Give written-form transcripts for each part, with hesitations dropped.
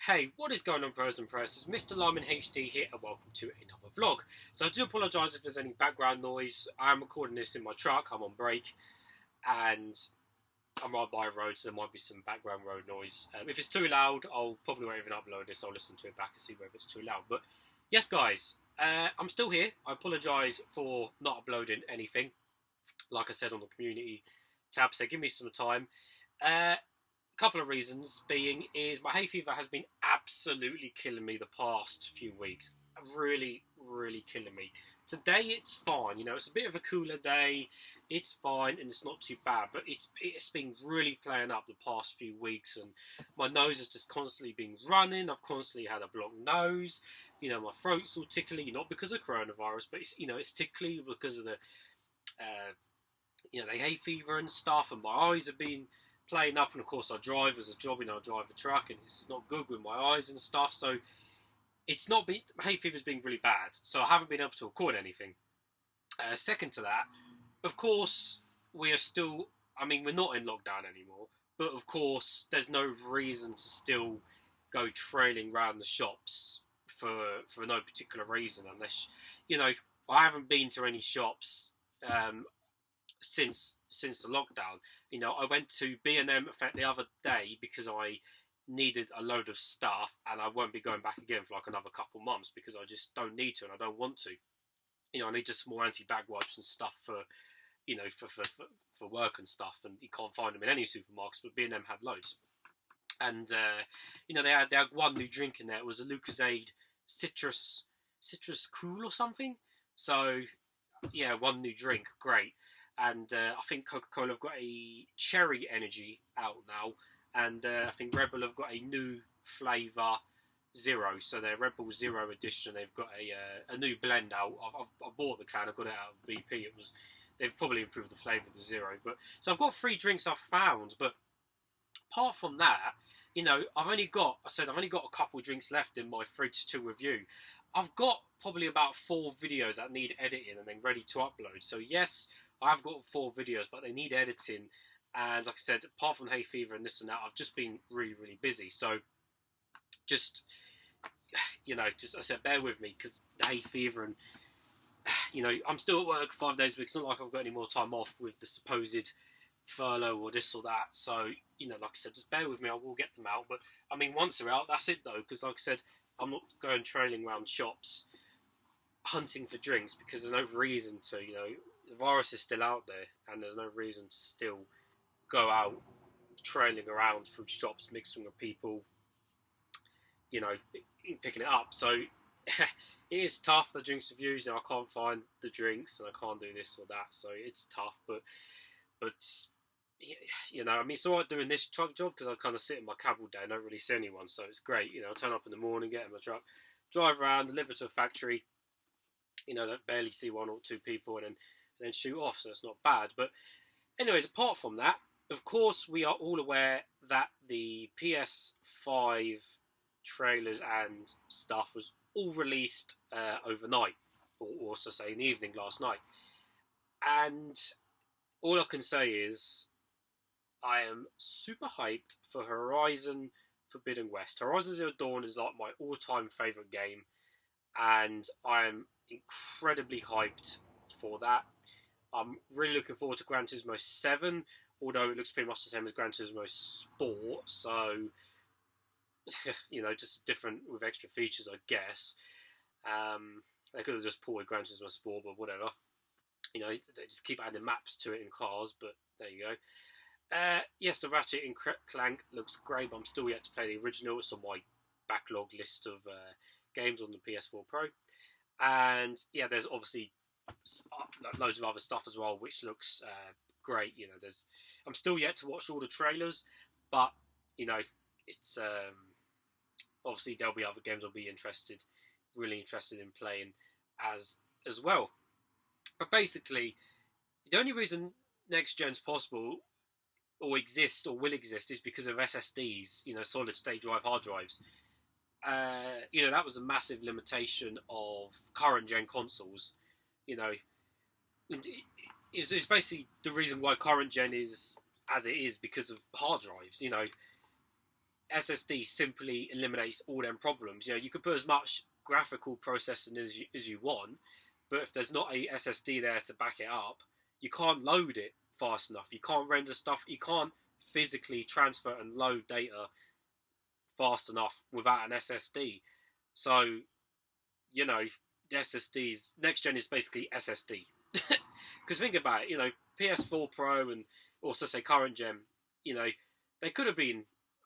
Hey, what is going on, bros and pros? It's MrLime in HD here, and welcome to another vlog. So I do apologise if there's any background noise. I am recording this in my truck, I'm on break, and I'm right by a road, so there might be some background road noise. If it's too loud, I'll probably won't even upload this. I'll listen to it back and see whether it's too loud. But yes, guys, I'm still here. I apologise for not uploading anything. Like I said on the community tab, so give me some time. Couple of reasons being is my hay fever has been absolutely killing me the past few weeks. Really killing me. Today it's fine, it's a bit of a cooler day, it's fine and it's not too bad, but it's been really playing up the past few weeks, and my nose has just constantly been running. I've constantly had a blocked nose, my throat's all tickly, not because of coronavirus, but it's tickly because of the the hay fever and stuff, and my eyes have been playing up, and of course I drive as a job, I drive a truck, and it's not good with my eyes and stuff, so it's not been, hay fever's been really bad, so I haven't been able to record anything. Second to that, of course, we are still, we're not in lockdown anymore, but of course, there's no reason to still go trailing around the shops for no particular reason, unless, I haven't been to any shops since the lockdown. I went to B&M the other day because I needed a load of stuff, and I won't be going back again for like another couple months because I just don't need to and I don't want to. I need just more anti-bag wipes and stuff for work and stuff, and you can't find them in any supermarkets, but B&M had loads. And they had one new drink in there. It was a Lucozade citrus cool or something. So yeah, one new drink, great. And I think Coca-Cola have got a cherry energy out now, and I think Red Bull have got a new flavour Zero. So their Red Bull Zero edition, they've got a new blend out. I bought the can, I got it out of BP. They've probably improved the flavour of the Zero. But so I've got 3 drinks I've found, but apart from that, I've only got a couple of drinks left in my fridge to review. I've got probably about 4 videos that need editing and then ready to upload. So yes, I've got 4 videos, but they need editing. And like I said, apart from hay fever and this and that, I've just been really busy. So just I said, bear with me, because the hay fever and, I'm still at work 5 days a week. It's not like I've got any more time off with the supposed furlough or this or that. So, like I said, just bear with me. I will get them out. But, once they're out, that's it though. Because like I said, I'm not going trailing around shops hunting for drinks, because there's no reason to, the virus is still out there, and there's no reason to still go out trailing around through shops, mixing with people, picking it up. So it is tough, the drinks reviews. I can't find the drinks, and I can't do this or that, so it's tough. But it's alright doing this truck job, because I kind of sit in my cab all day and don't really see anyone, so it's great. I turn up in the morning, get in my truck, drive around, deliver to a factory, that barely see 1 or 2 people, and then shoot off, so it's not bad. But anyways, apart from that, of course, we are all aware that the PS5 trailers and stuff was all released overnight, or so say in the evening last night. And all I can say is I am super hyped for Horizon Forbidden West. Horizon Zero Dawn is like my all-time favourite game, and I am incredibly hyped for that. I'm really looking forward to Gran Turismo 7, although it looks pretty much the same as Gran Turismo Sport, so, just different with extra features, I guess. They could have just ported Gran Turismo Sport, but whatever. They just keep adding maps to it in cars, but there you go. Yes, the Ratchet and Clank looks great, but I'm still yet to play the original. It's on my backlog list of games on the PS4 Pro. And yeah, there's obviously loads of other stuff as well, which looks great. I'm still yet to watch all the trailers, but it's obviously there'll be other games I'll be really interested in playing as well. But basically, the only reason next gen's possible or will exist is because of SSDs, solid state drive hard drives. That was a massive limitation of current gen consoles. It's basically the reason why current gen is as it is, because of hard drives. SSD simply eliminates all them problems. You could put as much graphical processing as you want, but if there's not a SSD there to back it up, you can't load it fast enough. You can't render stuff. You can't physically transfer and load data fast enough without an SSD. So, the SSDs, next gen is basically SSD. Because think about it, PS4 Pro and also say current gen, they could have been,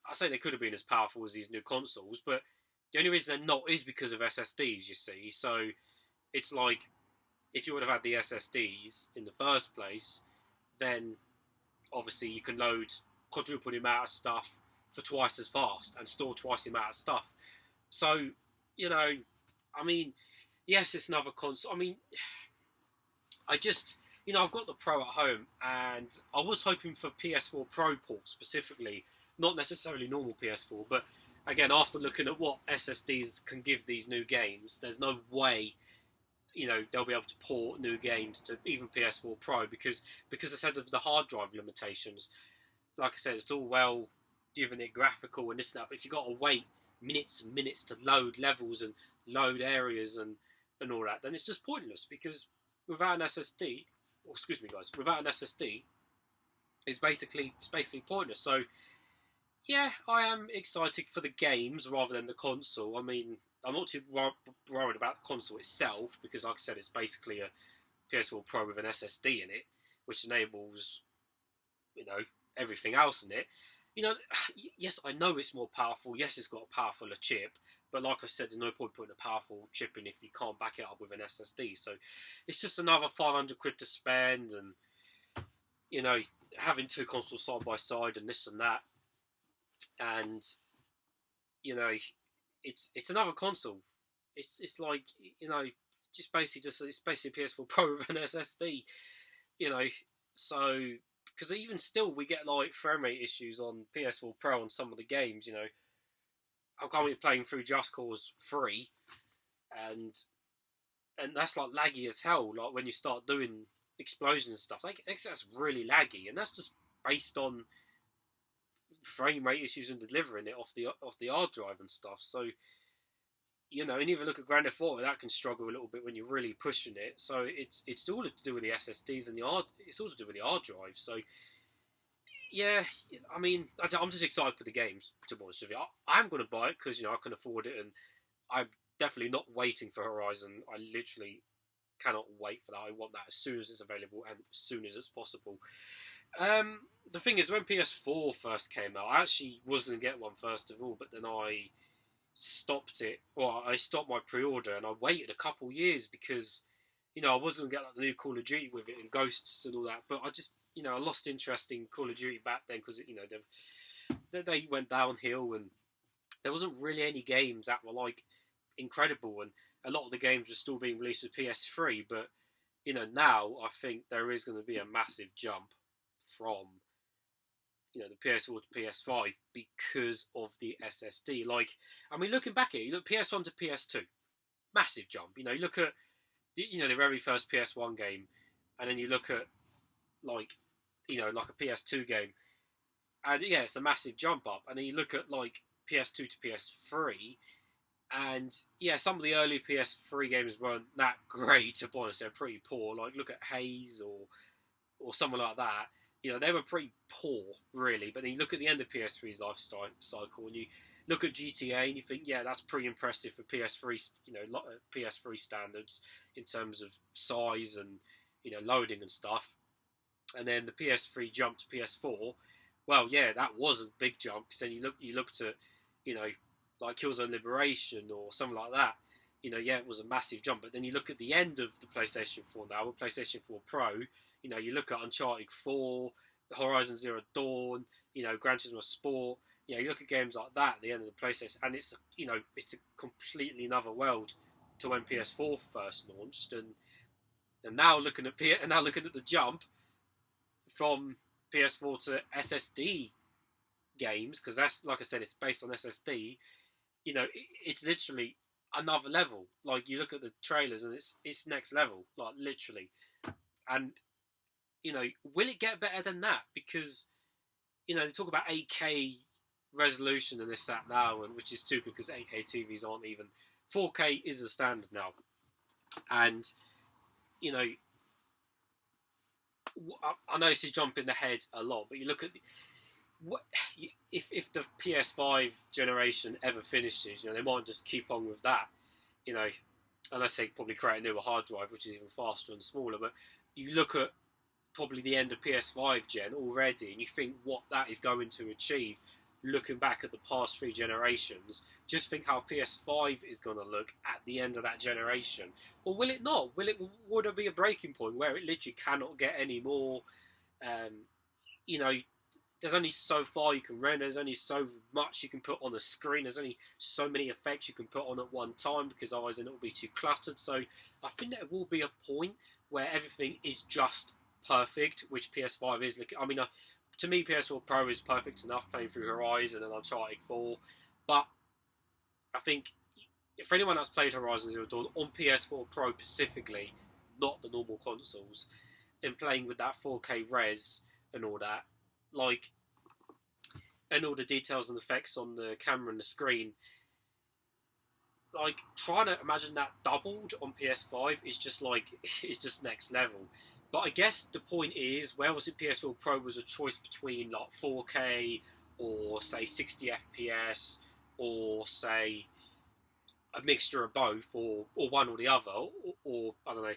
I say they could have been as powerful as these new consoles, but the only reason they're not is because of SSDs, you see. So it's like, if you would have had the SSDs in the first place, then obviously you can load quadruple the amount of stuff for twice as fast and store twice the amount of stuff. So, yes, it's another console. I've got the Pro at home, and I was hoping for PS4 Pro port specifically, not necessarily normal PS4, but again, after looking at what SSDs can give these new games, there's no way, they'll be able to port new games to even PS4 Pro because I said of the hard drive limitations. Like I said, it's all well giving it graphical and this and that, but if you've got to wait minutes and minutes to load levels and load areas and all that, then it's just pointless, because without an SSD, without an SSD, it's basically pointless. So, yeah, I am excited for the games rather than the console. I'm not too worried about the console itself, because, like I said, it's basically a PS4 Pro with an SSD in it, which enables, everything else in it. Yes, I know it's more powerful. Yes, it's got a powerful chip. But like I said, there's no point putting a powerful chip in if you can't back it up with an SSD. So it's just another 500 quid to spend, and having two consoles side by side and this and that, and it's another console. It's like it's basically PS4 Pro with an SSD. So because even still we get like frame rate issues on PS4 Pro on some of the games. I'm currently playing through Just Cause 3, and that's like laggy as hell. Like when you start doing explosions and stuff, that's really laggy, and that's just based on frame rate issues and delivering it off the hard drive and stuff. So and even look at Grand Theft Auto, that can struggle a little bit when you're really pushing it. So it's all to do with the SSDs and it's all to do with the hard drive. So. Yeah, I'm just excited for the games, to be honest with you. I'm going to buy it because, I can afford it, and I'm definitely not waiting for Horizon. I literally cannot wait for that. I want that as soon as it's available and as soon as it's possible. The thing is, when PS4 first came out, I actually was going to get one first of all, but then I stopped it. Well, I stopped my pre-order, and I waited a couple years because, I was going to get like the new Call of Duty with it and Ghosts and all that, but I just... I lost interest in Call of Duty back then because, they went downhill, and there wasn't really any games that were, like, incredible, and a lot of the games were still being released with PS3, but, now I think there is going to be a massive jump from, the PS4 to PS5 because of the SSD. Like, looking back at it, you look PS1 to PS2, massive jump. You look at, the very first PS1 game, and then you look at, like a PS2 game, and yeah, it's a massive jump up. And then you look at like PS2 to PS3, and yeah, some of the early PS3 games weren't that great, to be honest. They're pretty poor. Like look at Haze or someone like that. They were pretty poor, really. But then you look at the end of PS3's life cycle, and you look at GTA, and you think, yeah, that's pretty impressive for PS3, PS3 standards in terms of size and loading and stuff. And then the PS3 jump to PS4, well, yeah, that was a big jump. Because then you looked at, like Killzone Liberation or something like that. Yeah, it was a massive jump. But then you look at the end of the PlayStation 4 now, with PlayStation 4 Pro. You look at Uncharted 4, Horizon Zero Dawn, Gran Turismo Sport. You look at games like that at the end of the PlayStation, and it's it's a completely another world to when PS4 first launched. And now looking at the jump from PS4 to SSD games, because that's, like I said, it's based on SSD. It's literally another level. Like you look at the trailers, and it's next level, like literally. And will it get better than that? Because they talk about 8K resolution and this that now, and which is stupid because 8K TVs aren't even 4K is the standard now, and you know, I know this is jumping ahead a lot, but you look at if the PS5 generation ever finishes, you know, they might just keep on with that, you know, unless they probably create a newer hard drive, which is even faster and smaller. But you look at probably the end of PS5 gen already, and you think what that is going to achieve. Looking back at the past 3 generations, just think how PS5 is going to look at the end of that generation. Or will it not? Would there be a breaking point where it literally cannot get any more? You know, there's only so far you can render. There's only so much you can put on the screen. There's only so many effects you can put on at one time, because otherwise then it will be too cluttered. So I think there will be a point where everything is just perfect, which PS5 is. I mean, to me, PS4 Pro is perfect enough playing through Horizon and Uncharted 4. But I think for anyone that's played Horizon Zero Dawn on PS4 Pro specifically, not the normal consoles, and playing with that 4K res and all that, like, and all the details and effects on the camera and the screen, like, trying to imagine that doubled on PS5 is just like, it's just next level. But I guess the point is, where was it PS4 Pro was a choice between like 4K or say 60 FPS or say a mixture of both, or one or the other, or I don't know,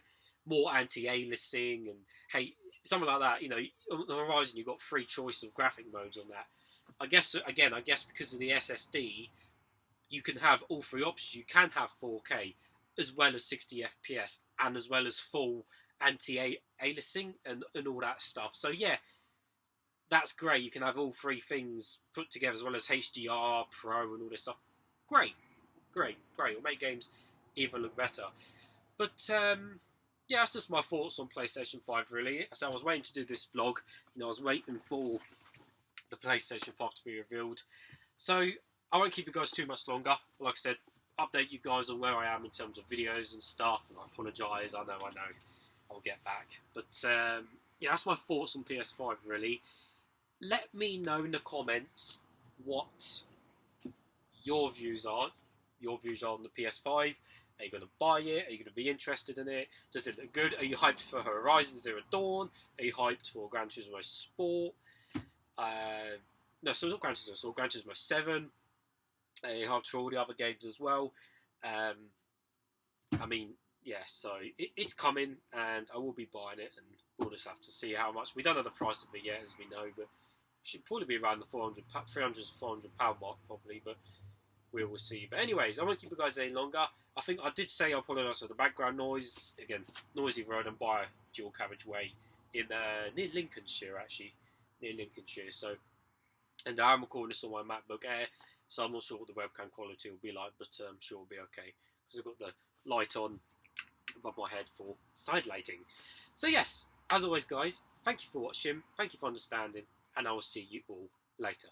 more anti-aliasing and something like that. You know, on the Horizon you've got 3 choice of graphic modes on that. I guess because of the SSD, you can have all 3 options. You can have 4K as well as 60 FPS and as well as full anti-aliasing and all that stuff. So yeah, that's great. You can have all 3 things put together, as well as HDR, Pro and all this stuff. Great. It'll make games even look better. But yeah, that's just my thoughts on PlayStation 5 really. So I was waiting to do this vlog. You know, I was waiting for the PlayStation 5 to be revealed. So I won't keep you guys too much longer. Like I said, update you guys on where I am in terms of videos and stuff. And I apologise. I know. I'll get back. But yeah, that's my thoughts on PS5 really. Let me know in the comments what your views are. Your views are on the PS5. Are you going to buy it? Are you going to be interested in it? Does it look good? Are you hyped for Horizon Zero Dawn? Are you hyped for Gran Turismo Sport? No, so not Gran Turismo Sport, Gran Turismo 7. Are you hyped for all the other games as well? I mean, yeah, so it's coming, and I will be buying it, and we'll just have to see how much. We don't know the price of it yet, as we know, but it should probably be around the 300 to 400 pound mark, probably, but we will see. But anyways, I won't keep you guys any longer. I think I did say I apologise for the background noise. Again, noisy road and by dual carriageway in near Lincolnshire, actually, near Lincolnshire. So, and I'm recording this on my MacBook Air, so I'm not sure what the webcam quality will be like, but I'm sure it'll be okay because I've got the light on above my head for side lighting. So yes, as always guys, thank you for watching, thank you for understanding, and I will see you all later.